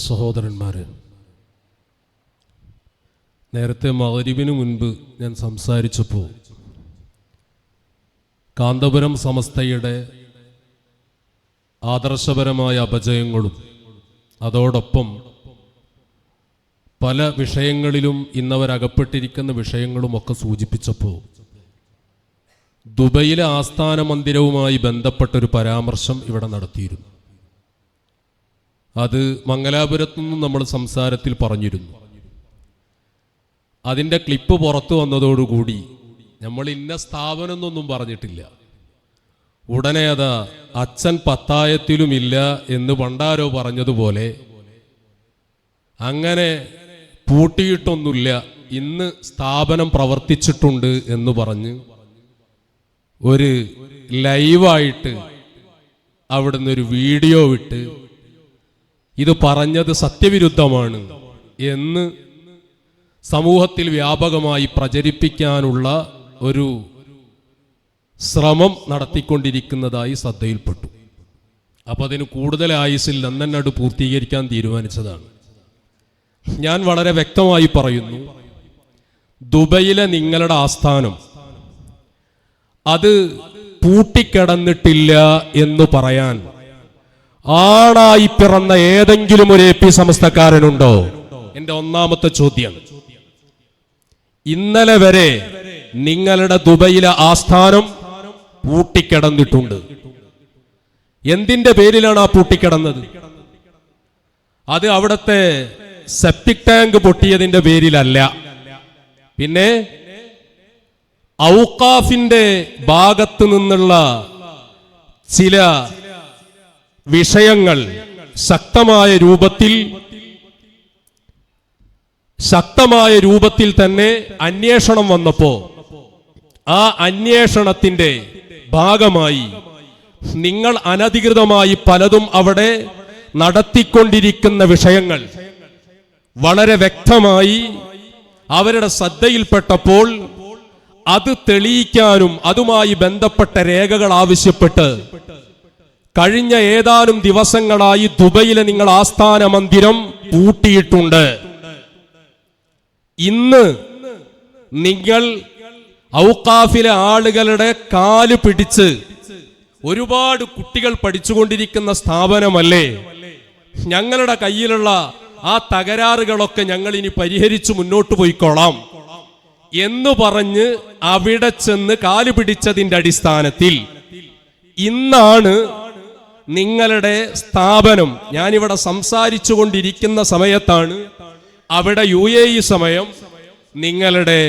സഹോദരന്മാരെ, നേരത്തെ മഗ്‌രിബിന് മുൻപ് ഞാൻ സംസാരിച്ചപ്പോൾ കാന്തപുരം സമസ്തയുടെ ആദർശപരമായ അപജയങ്ങളും അതോടൊപ്പം പല വിഷയങ്ങളിലും ഇന്നവരകപ്പെട്ടിരിക്കുന്ന വിഷയങ്ങളുമൊക്കെ സൂചിപ്പിച്ചപ്പോൾ ദുബൈയിലെ ആസ്ഥാന മന്ദിരവുമായി ബന്ധപ്പെട്ടൊരു പരാമർശം ഇവിടെ നടത്തിയിരുന്നു. അത് മംഗലാപുരത്തു നിന്നും നമ്മൾ സംസാരത്തിൽ പറഞ്ഞിരുന്നു. അതിൻ്റെ ക്ലിപ്പ് പുറത്തു വന്നതോടുകൂടി നമ്മൾ ഇന്ന സ്ഥാപനം എന്നൊന്നും പറഞ്ഞിട്ടില്ല. ഉടനെ അതാ അച്ഛൻ പത്തായത്തിലുമില്ല എന്ന് പണ്ടാരോ പറഞ്ഞതുപോലെ അങ്ങനെ പൂട്ടിയിട്ടൊന്നുമില്ല, ഇന്ന് സ്ഥാപനം പ്രവർത്തിച്ചിട്ടുണ്ട് എന്ന് പറഞ്ഞ് ഒരു ലൈവായിട്ട് അവിടുന്ന് ഒരു വീഡിയോ വിട്ട് ഇത് പറഞ്ഞത് സത്യവിരുദ്ധമാണ് എന്ന് സമൂഹത്തിൽ വ്യാപകമായി പ്രചരിപ്പിക്കാനുള്ള ഒരു ശ്രമം നടത്തിക്കൊണ്ടിരിക്കുന്നതായി ശ്രദ്ധയിൽപ്പെട്ടു. അപ്പം അതിന് കൂടുതൽ ആയുസിൽ നന്നോട് പൂർത്തീകരിക്കാൻ തീരുമാനിച്ചതാണ്. ഞാൻ വളരെ വ്യക്തമായി പറയുന്നു, ദുബൈയിലെ നിങ്ങളുടെ ആസ്ഥാനം അത് പൂട്ടിക്കിടന്നിട്ടില്ല എന്ന് പറയാൻ ആണായി പിറന്ന ഏതെങ്കിലും ഒരു AP സമസ്തക്കാരനുണ്ടോ? എന്റെ ഒന്നാമത്തെ ചോദ്യം. ഇന്നലെ വരെ നിങ്ങളുടെ ദുബൈയിലെ ആസ്ഥാനം പൂട്ടിക്കിടന്നിട്ടുണ്ട്. എന്തിന്റെ പേരിലാണ് ആ പൂട്ടിക്കിടന്നത്? അത് അവിടുത്തെ സെപ്റ്റിക് ടാങ്ക് പൊട്ടിയതിന്റെ പേരിലല്ല. പിന്നെ ഔഖാഫിന്റെ ഭാഗത്ത് നിന്നുള്ള ചില വിഷയങ്ങൾ ശക്തമായ രൂപത്തിൽ തന്നെ അന്വേഷണം വന്നപ്പോ ആ അന്വേഷണത്തിന്റെ ഭാഗമായി നിങ്ങൾ അനധികൃതമായി പലതും അവിടെ നടത്തിക്കൊണ്ടിരിക്കുന്ന വിഷയങ്ങൾ വളരെ വ്യക്തമായി അവരുടെ ശ്രദ്ധയിൽപ്പെട്ടപ്പോൾ അത് തെളിയിക്കാനും അതുമായി ബന്ധപ്പെട്ട രേഖകൾ ആവശ്യപ്പെട്ട് കഴിഞ്ഞ ഏതാനും ദിവസങ്ങളായി ദുബൈയിലെ നിങ്ങൾ ആസ്ഥാന മന്ദിരം പൂട്ടിയിട്ടുണ്ട്. ഇന്ന് നിങ്ങൾ ഔഖാഫിലെ ആളുകളുടെ കാല് പിടിച്ച് ഒരുപാട് കുട്ടികൾ പഠിച്ചുകൊണ്ടിരിക്കുന്ന സ്ഥാപനമല്ലേ, ഞങ്ങളുടെ കയ്യിലുള്ള ആ തകരാറുകളൊക്കെ ഞങ്ങൾ ഇനി പരിഹരിച്ചു മുന്നോട്ട് പോയിക്കോളാം എന്ന് പറഞ്ഞ് അവിടെ ചെന്ന് കാല് പിടിച്ചതിന്റെ അടിസ്ഥാനത്തിൽ ഇന്നാണ് നിങ്ങളുടെ സ്ഥാപനം, ഞാനിവിടെ സംസാരിച്ചു കൊണ്ടിരിക്കുന്ന സമയത്താണ് അവിടെ UAE സമയം, നിങ്ങളുടെ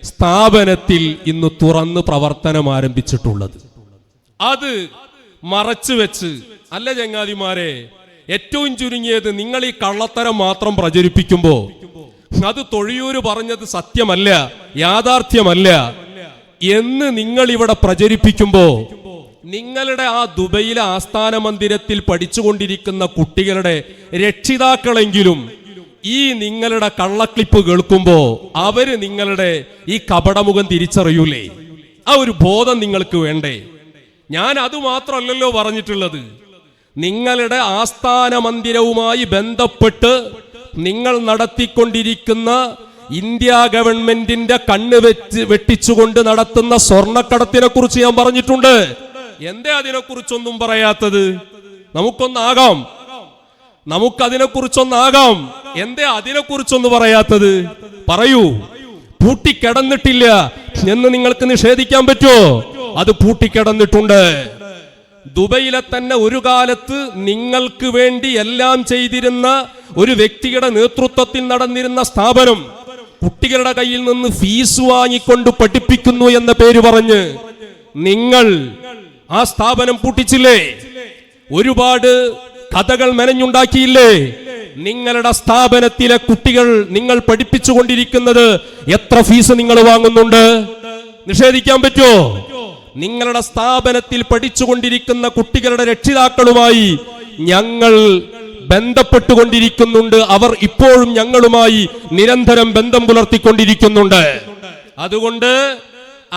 സ്ഥാപനത്തിൽ ഇന്ന് തുറന്ന് പ്രവർത്തനം ആരംഭിച്ചിട്ടുള്ളത്. അത് മറച്ചു വെച്ച് അല്ല ചങ്ങാതിമാരെ, ഏറ്റവും ചുരുങ്ങിയത് നിങ്ങൾ ഈ കള്ളത്തരം മാത്രം പ്രചരിപ്പിക്കുമ്പോ അത് തൊഴിയൂര് പറഞ്ഞത് സത്യമല്ല, യാഥാർത്ഥ്യമല്ല എന്ന് നിങ്ങൾ ഇവിടെ പ്രചരിപ്പിക്കുമ്പോ നിങ്ങളുടെ ആ ദുബൈയിലെ ആസ്ഥാന മന്ദിരത്തിൽ പഠിച്ചുകൊണ്ടിരിക്കുന്ന കുട്ടികളുടെ രക്ഷിതാക്കളെങ്കിലും ഈ നിങ്ങളുടെ കള്ളക്ലിപ്പ് കേൾക്കുമ്പോ അവര് നിങ്ങളുടെ ഈ കപടമുഖം തിരിച്ചറിയൂലേ? ആ ഒരു ബോധം നിങ്ങൾക്ക് വേണ്ടേ? ഞാൻ അത് മാത്രമല്ലല്ലോ പറഞ്ഞിട്ടുള്ളത്, നിങ്ങളുടെ ആസ്ഥാന മന്ദിരവുമായി ബന്ധപ്പെട്ട് നിങ്ങൾ നടത്തിക്കൊണ്ടിരിക്കുന്ന ഇന്ത്യ ഗവൺമെന്റിന്റെ കണ്ണ് വെട്ടിച്ചുകൊണ്ട് നടത്തുന്ന സ്വർണ്ണക്കടത്തിനെ കുറിച്ച് ഞാൻ പറഞ്ഞിട്ടുണ്ട്. എന്തേ അതിനെക്കുറിച്ചൊന്നും പറയാത്തത്? നമുക്കതിനെക്കുറിച്ചൊന്നാകാം, എന്തേ അതിനെക്കുറിച്ചൊന്നും പറയാത്തത്? പറയൂ. പൂട്ടിക്കിടന്നിട്ടില്ല എന്ന് നിങ്ങൾക്ക് നിഷേധിക്കാൻ പറ്റുമോ? അത് പൂട്ടിക്കിടന്നിട്ടുണ്ട്. ദുബൈയിലെ തന്നെ ഒരു കാലത്ത് നിങ്ങൾക്ക് വേണ്ടി എല്ലാം ചെയ്തിരുന്ന ഒരു വ്യക്തിയുടെ നേതൃത്വത്തിൽ നടന്നിരുന്ന സ്ഥാപനം കുട്ടികളുടെ കയ്യിൽ നിന്ന് ഫീസ് വാങ്ങിക്കൊണ്ട് പഠിപ്പിക്കുന്നു എന്ന പേര് പറഞ്ഞ് നിങ്ങൾ ആ സ്ഥാപനം പൂട്ടിച്ചില്ലേ? ഒരുപാട് കഥകൾ മെനഞ്ഞുണ്ടാക്കിയില്ലേ? നിങ്ങളുടെ സ്ഥാപനത്തിലെ കുട്ടികൾ നിങ്ങൾ പഠിപ്പിച്ചുകൊണ്ടിരിക്കുന്നത് എത്ര ഫീസ് നിങ്ങൾ വാങ്ങുന്നുണ്ട്? നിഷേധിക്കാൻ പറ്റുമോ? നിങ്ങളുടെ സ്ഥാപനത്തിൽ പഠിച്ചുകൊണ്ടിരിക്കുന്ന കുട്ടികളുടെ രക്ഷിതാക്കളുമായി ഞങ്ങൾ ബന്ധപ്പെട്ടുകൊണ്ടിരിക്കുന്നുണ്ട്. അവർ ഇപ്പോഴും ഞങ്ങളുമായി നിരന്തരം ബന്ധം പുലർത്തിക്കൊണ്ടിരിക്കുന്നുണ്ട്. അതുകൊണ്ട്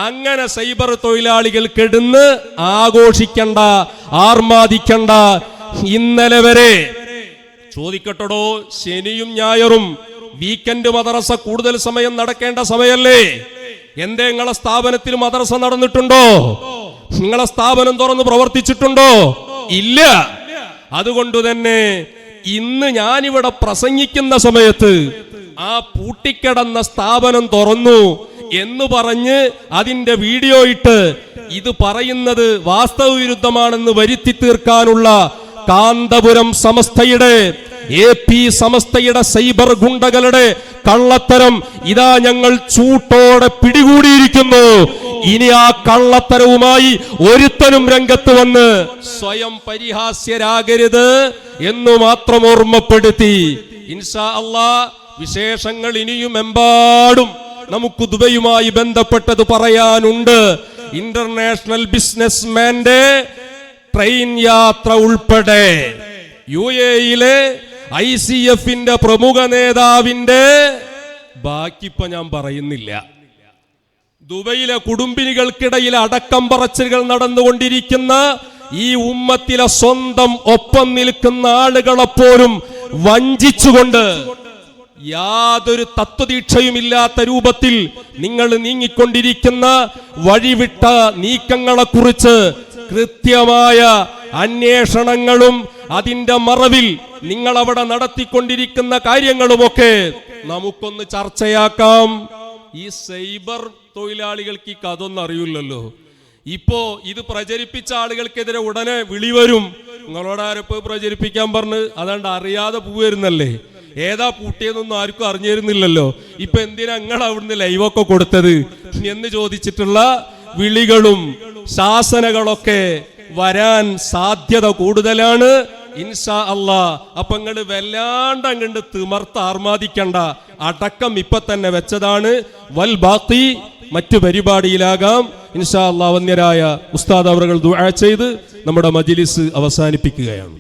അങ്ങനെ സൈബർ തൊഴിലാളികൾ കെടുന്ന് ആഘോഷിക്കണ്ട, ആർമാദിക്കണ്ട. ഇന്നലെ വരെ ചോദിക്കട്ടടോ, ശനിയും ഞായറും വീക്കെൻഡ് മദ്രസ കൂടുതൽ സമയം നടക്കേണ്ട സമയല്ലേ? എന്തേ നിങ്ങളെ സ്ഥാപനത്തിൽ മദ്രസ നടന്നിട്ടുണ്ടോ? നിങ്ങളെ സ്ഥാപനം തുറന്ന് പ്രവർത്തിച്ചിട്ടുണ്ടോ? ഇല്ല. അതുകൊണ്ട് തന്നെ ഇന്ന് ഞാനിവിടെ പ്രസംഗിക്കുന്ന സമയത്ത് ആ പൂട്ടിക്കിടന്ന സ്ഥാപനം തുറന്നു എന്ന് പറഞ്ഞ് അതിന്റെ വീഡിയോ ഇട്ട് ഇത് പറയുന്നത് വാസ്തവവിരുദ്ധമാണെന്ന് വരുത്തി തീർക്കാനുള്ള കാന്തപുരം സമസ്തയുടെ AP സമസ്തയുടെ സൈബർ ഗുണ്ടകളുടെ കള്ളത്തരം ഇതാ ഞങ്ങൾ ചൂട്ടോടെ പിടികൂടിയിരിക്കുന്നു. ഇനി ആ കള്ളത്തരവുമായി ഒരുത്തനും രംഗത്ത് വന്ന് സ്വയം പരിഹാസ്യരാകരുത് എന്ന് മാത്രം ഓർമ്മപ്പെടുത്തി. ഇൻഷാ അല്ലാഹ് വിശേഷങ്ങൾ ഇനിയും എമ്പാടും നമുക്ക് ദുബൈയുമായി ബന്ധപ്പെട്ടത് പറയാനുണ്ട്. ഇന്റർനാഷണൽ ബിസിനസ്മാന്റെ ട്രെയിൻ യാത്ര ഉൾപ്പെടെ UAE-യിലെ ICF-ന്റെ പ്രമുഖ നേതാവിന്റെ ബാക്കിപ്പോ ഞാൻ പറയുന്നില്ല. ദുബൈയിലെ കുടുംബിനികൾക്കിടയിൽ അടക്കം പറച്ചിലുകൾ നടന്നുകൊണ്ടിരിക്കുന്ന ഈ ഉമ്മത്തിലെ സ്വന്തം ഒപ്പം നിൽക്കുന്ന ആളുകളെപ്പോലും വഞ്ചിച്ചുകൊണ്ട് യാതൊരു തത്വദീക്ഷയുമില്ലാത്ത രൂപത്തിൽ നിങ്ങൾ നീങ്ങിക്കൊണ്ടിരിക്കുന്ന വഴിവിട്ട നീക്കങ്ങളെക്കുറിച്ച് കൃത്യമായ അന്വേഷണങ്ങളും അതിന്റെ മറവിൽ നിങ്ങൾ അവിടെ നടത്തിക്കൊണ്ടിരിക്കുന്ന കാര്യങ്ങളുമൊക്കെ നമുക്കൊന്ന് ചർച്ചയാക്കാം. ഈ സൈബർ തൊഴിലാളികൾക്ക് ഈ കഥ ഒന്നും അറിയില്ലല്ലോ. ഇപ്പോ ഇത് പ്രചരിപ്പിച്ച ആളുകൾക്കെതിരെ ഉടനെ വിളി വരും. നിങ്ങളോട് ആരപ്പോ പ്രചരിപ്പിക്കാൻ പറഞ്ഞ് അതാണ്ട് അറിയാതെ പോവുന്നല്ലേ, ഏതാ പൂട്ടിയതൊന്നും ആർക്കും അറിഞ്ഞിരുന്നില്ലല്ലോ. ഇപ്പൊ എന്തിനാ നിങ്ങൾ അവിടുന്ന് ലൈവൊക്കെ കൊടുത്തത് എന്ന് ചോദിച്ചിട്ടുള്ള വിളികളും ശാസനകളൊക്കെ വരാൻ സാധ്യത കൂടുതലാണ്. ഇൻഷാ അല്ലാഹ് അപ്പൊ നിങ്ങൾ വല്ലാണ്ട് അങ്ങണ്ട് തിമർത്ത് ആർമാദിക്കണ്ട. അടക്കം ഇപ്പൊ തന്നെ വെച്ചതാണ്. വൽ ബാക്കി മറ്റു പരിപാടിയിലാകാം. ഇൻഷാ അല്ലാഹ് വന്യരായ ഉസ്താദ് അവറുകൾ ദുആ ചെയ്ത് നമ്മുടെ മജ്ലിസ് അവസാനിപ്പിക്കുകയാണ്.